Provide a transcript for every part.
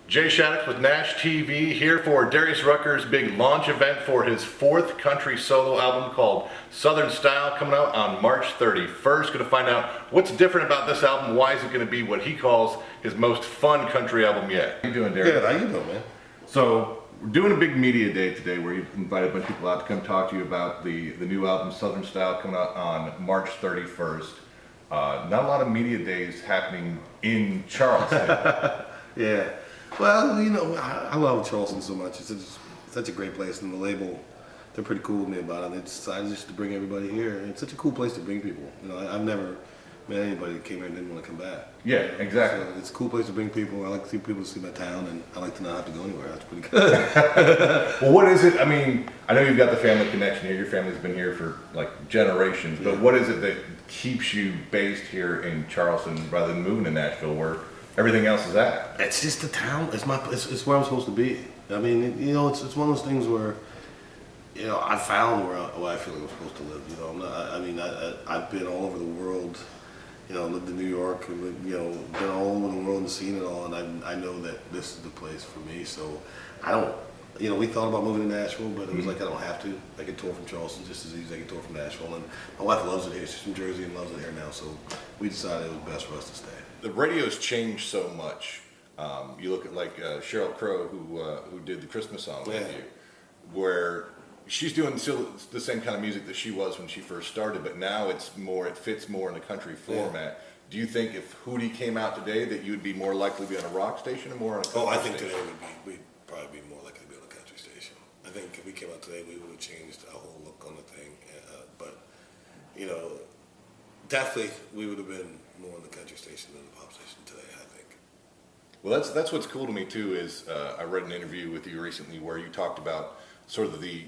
Jay Shattuck with NASH TV here for Darius Rucker's big launch event for his 4th country solo album called Southern Style, coming out on March 31st. Going to find out what's different about this album. Why is it going to be what he calls his most fun country album yet? How you doing, Darius? Good. How you doing, man? So we're doing a big media day today where you've invited a bunch of people out to come talk to you about the new album Southern Style, coming out on March 31st. Not a lot of media days happening in Charleston. Yeah. Well, you know, I love Charleston so much. It's such a great place, and the label, they're pretty cool with me about it. They decided just to bring everybody here. It's such a cool place to bring people. You know, I've never met anybody that came here and didn't want to come back. Yeah, exactly. So it's a cool place to bring people. I like to see people to see my town, and I like to not have to go anywhere. That's pretty good. Well, what is it? I mean, I know you've got the family connection here. Your family's been here for like generations. But what is it that keeps you based here in Charleston rather than moving to Nashville, where everything else is at? It's just the town. It's where I'm supposed to be. I mean, you know, it's one of those things where, you know, I found where I feel like I'm supposed to live. You know, I'm not. I mean, I've been all over the world. You know, lived in New York, and you know, been all over the world and seen it all. And I know that this is the place for me. So I don't. You know, we thought about moving to Nashville, but it was like I don't have to. I can tour from Charleston just as easy as I can tour from Nashville. And my wife loves it here. She's from Jersey and loves it here now. So we decided it was best for us to stay. The radio's changed so much. You look at like Sheryl Crow, who did the Christmas song with you, where she's doing still the same kind of music that she was when she first started, but now it fits more in the country format. Do you think if Hootie came out today that you'd be more likely to be on a rock station or more on a country I think station? today we'd probably be more likely to be on a country station. I think if we came out today, we would have changed our whole look on the thing. But, you know, definitely we would have been more on the country station than the pop station today, I think. Well, that's what's cool to me too. Is I read an interview with you recently where you talked about sort of the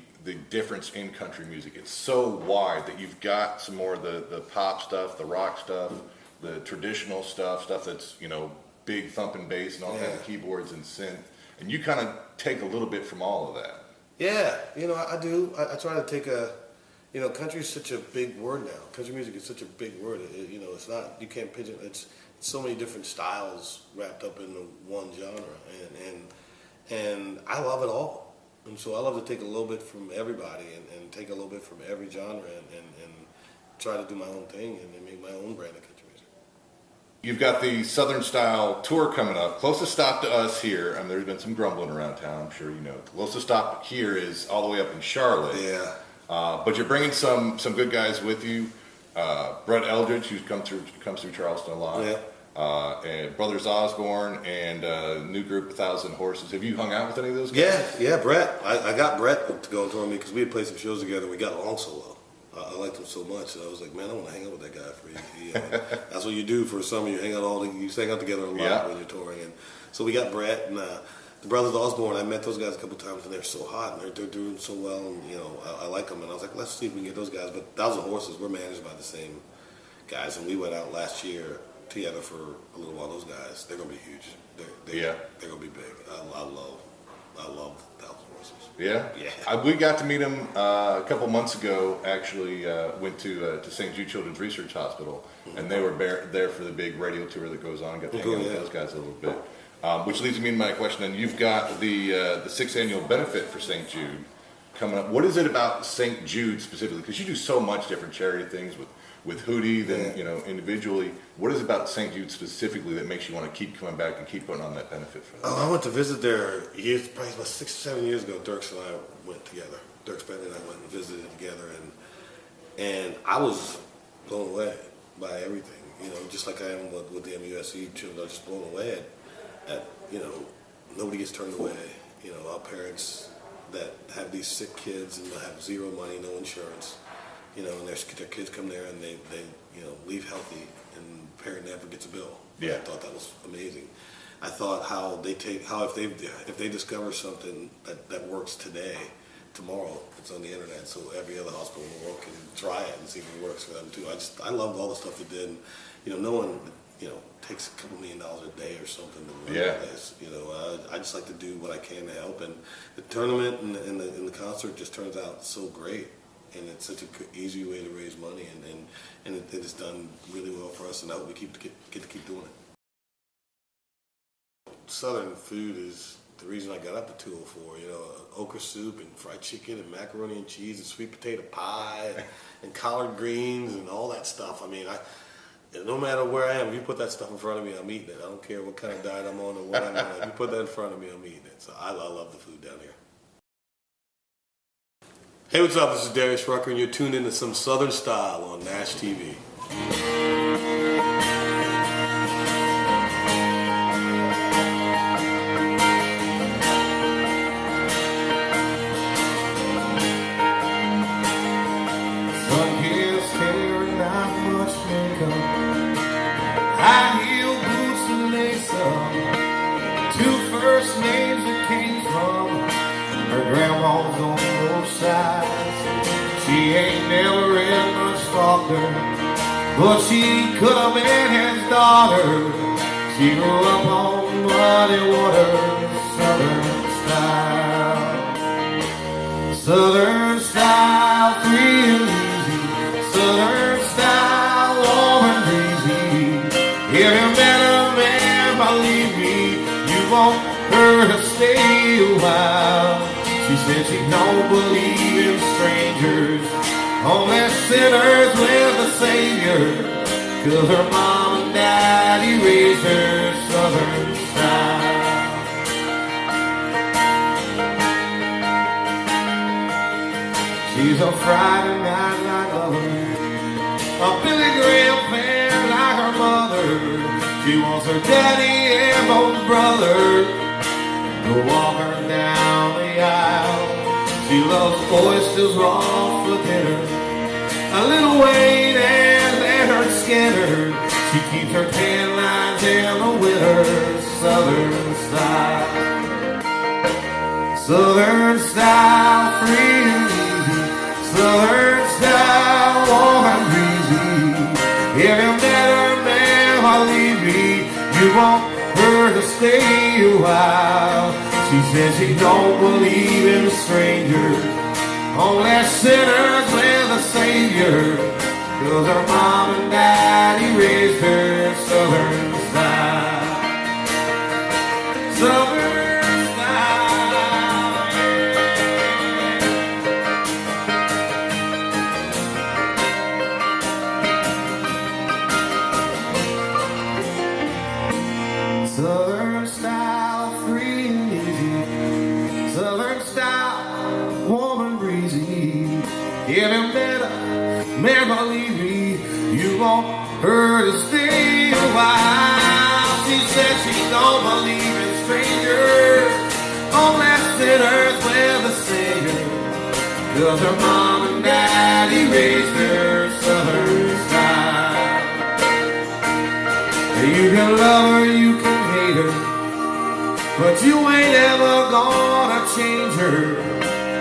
difference in country music. It's so wide that you've got some more of the pop stuff, the rock stuff, the traditional stuff that's, you know, big thumping bass and all kinds of keyboards and synth, and you kind of take a little bit from all of that. Yeah, you know, I do. I try to take you know, country is such a big word now. Country music is such a big word. You know, it's not, you can't pigeon. It's so many different styles wrapped up in one genre, and I love it all. And so I love to take a little bit from everybody and take a little bit from every genre and try to do my own thing and make my own brand of country music. You've got the Southern Style tour coming up. Closest stop to us here, I mean, there's been some grumbling around town, I'm sure you know. The closest stop here is all the way up in Charlotte. Yeah. But you're bringing some good guys with you. Brett Eldridge, who's comes through Charleston a lot. Yeah. And Brothers Osborne and new group 1,000 Horses. Have you hung out with any of those guys? Yeah, Brett. I got Brett to go and tour with me because we had played some shows together. We got along so well. I liked him so much that I was like, man, I want to hang out with that guy for you. That's what you do for summer. You hang out together a lot when you're touring. And so we got Brett and the Brothers Osborne. I met those guys a couple times and they're so hot and they're doing so well. And you know, I like them. And I was like, let's see if we can get those guys. But 1,000 Horses, we're managed by the same guys, and we went out last year together for a little while. Those guys, they're gonna be huge. They're gonna be big. I love 1,000 Horses. Yeah? Yeah. We got to meet him a couple months ago, actually. Went to St. Jude Children's Research Hospital, and they were there for the big radio tour that goes on. Got to hang out with those guys a little bit. Which leads me to my question, and you've got the 6th annual benefit for St. Jude coming up. What is it about St. Jude specifically? Because you do so much different charity things with Hootie, then you know, individually. What is it about St. Jude specifically that makes you want to keep coming back and keep putting on that benefit for them? Oh, I went to visit there probably about 6 or 7 years ago. Dirks and I went together. Dirks Bentley and I went and visited together, and I was blown away by everything. You know, just like I am with the MUSC children, I was just blown away at you know, nobody gets turned away. You know, our parents that have these sick kids and have zero money, no insurance. You know, and their kids come there and they you know, leave healthy, and the parent never gets a bill. Yeah. I thought that was amazing. I thought how if they discover something that works today, tomorrow it's on the internet, so every other hospital in the world can try it and see if it works for them too. I loved all the stuff they did. And, you know, no one, you know, takes a couple $1 million a day or something to run this. You know, I just like to do what I can to help, and the tournament and the concert just turns out so great. And it's such an easy way to raise money, and it is done really well for us, and I hope we get to keep doing it. Southern food is the reason I got up at 2:04. You know, okra soup and fried chicken and macaroni and cheese and sweet potato pie and collard greens and all that stuff. I mean, no matter where I am, if you put that stuff in front of me, I'm eating it. I don't care what kind of diet I'm on or what I'm on. If you put that in front of me, I'm eating it. So I love the food down here. Hey, what's up? This is Darius Rucker, and you're tuned into some Southern Style on NASH TV. Sun gets hair and not much makeup, high heel boots and lace up, 2 first names that came from her grandma's on both sides. She ain't never read much Faulkner, but she could have been his daughter. She grew up on muddy water, Southern style. Southern style, free and easy. Southern style, warm and breezy. If you met a man, believe me, you want her to stay a while. She said she don't believe in strangers, only sinners with the Savior, 'cause her mom and daddy raised her Southern style. She's a Friday night like lover, a Billy Graham fan like her mother. She wants her daddy and both brothers to walk her down the aisle. She loves oysters raw for dinner, a little Wayne and Leonard Skinner. She keeps her tan lines in the winter, Southern style. Southern style, free and easy. Southern style, warm and breezy. If you met her, man, believe me, you want her to stay a while. She says she don't believe in strangers, only sinners with a Savior, 'cause her mom and daddy raised her Southern style. Southern style. Southern style, free and easy. Southern style, warm and breezy. If you met her, man, believe me, you want her to stay a while. She said she don't believe in strangers, only sinners with a Savior, 'cause her mom and daddy raised her Southern style. You can love her, you can hate her, but you ain't ever gonna change her.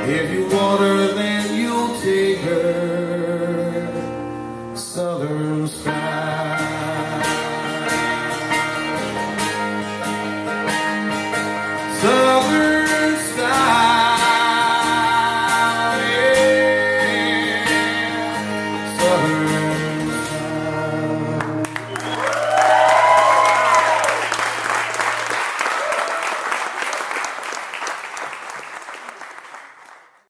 If you want her, then you'll take her.